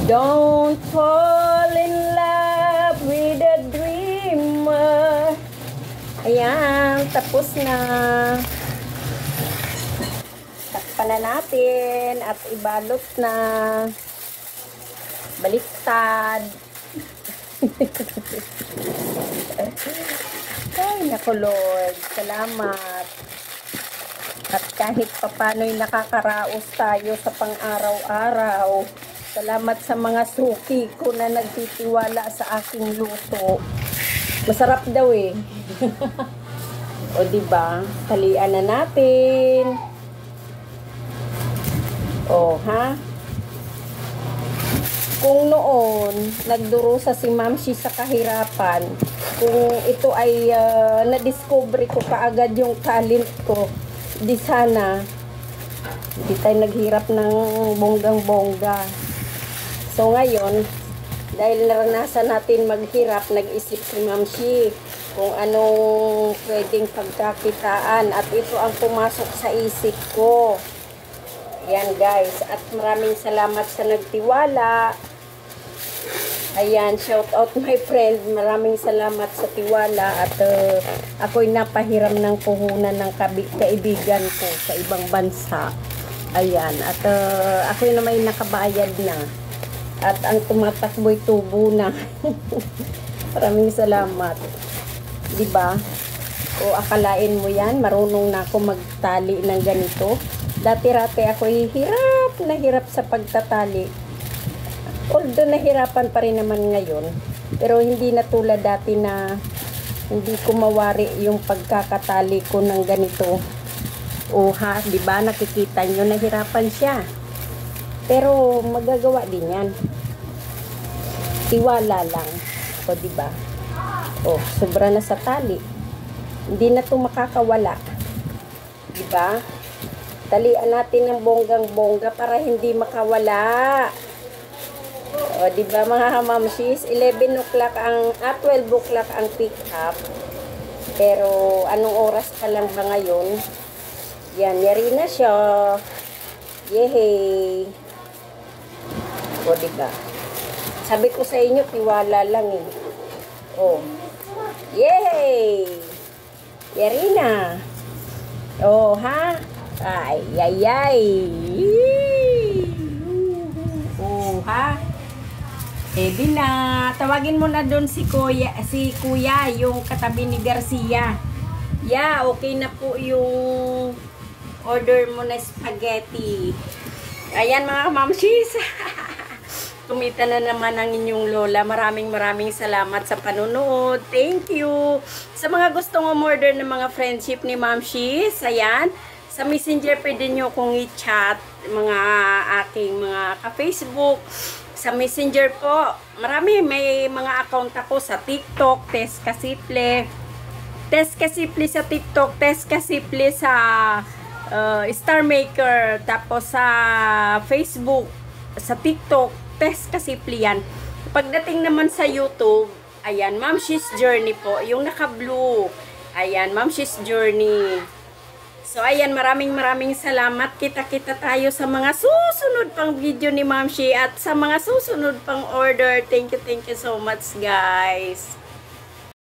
Don't fall in love with a dreamer. Ayan, tapos na. Takpan na natin at ibalot na. Baliktad. Ay, naku Lord. Salamat. At kahit papano'y nakakaraos tayo sa pang-araw-araw. Salamat sa mga suki ko na nagtitiwala sa aking luto. Masarap daw eh. O diba? Talian na natin. O ha? Kung noon, nagdurusa si Mamshi sa kahirapan, kung ito ay na-discover ko kaagad yung talent ko, di sana, di tayo naghirap ng bonggang-bongga. So ngayon, dahil naranasan natin maghirap, nag-isip si Mamshi kung anong pwedeng pagkakitaan at ito ang pumasok sa isip ko. Yan guys, at maraming salamat sa nagtiwala. Ayan, shout out my friend, maraming salamat sa tiwala at ako'y napahiram ng puhunan ng kaibigan ko sa ibang bansa. Ayan, at ako'y naman nakabayad na. At ang tumatakbo'y tubo na. Maraming salamat. Diba? O akalain mo yan, marunong na ako magtali ng ganito. Dati-rati ako'y hirap sa pagtatali. Although nahirapan pa rin naman ngayon. Pero hindi na tulad dati na hindi ko mawari yung pagkakatali ko ng ganito. O ha, diba? Nakikita nyo, nahirapan siya. Pero magagawa din yan. Tiwala lang. O diba? O, sobra na sa tali. Hindi na ito makakawala. Diba? Talian natin ng bonggang-bongga para hindi makawala. O, diba mga hamamsis? 11 o'clock ang, 12 o'clock ang pick up. Pero, anong oras pa lang ba ngayon? Yan, yari na siya. Yehey! O, diba? Sabi ko sa inyo, tiwala lang eh. O. Yehey! Yari na. O, ha? Ay, ay, ay. O, ha? Pwede na. Tawagin mo na doon si Kuya, yung katabi ni Garcia. Yeah, okay na po yung order mo na spaghetti. Ayan mga mamsis. Kumita na naman ang inyong lola. Maraming salamat sa panunood. Thank you. Sa mga gustong umorder ng mga friendship ni Mamshis, ayan. Sa Messenger pwede nyo kong i-chat mga aking mga ka-Facebook. Sa Messenger po, may mga account ako sa TikTok, Tess Kasiple. Tess Kasiple sa TikTok, Tess Kasiple sa Star Maker. Tapos sa Facebook, sa TikTok, Tess Kasiple yan. Pagdating naman sa YouTube, ayan, Mamshis Journey po. Yung naka-blue. Ayan, Mamshis Journey. So, ayan, maraming salamat. Kita-kita tayo sa mga susunod pang video ni Mamshi at sa mga susunod pang order. Thank you so much, guys.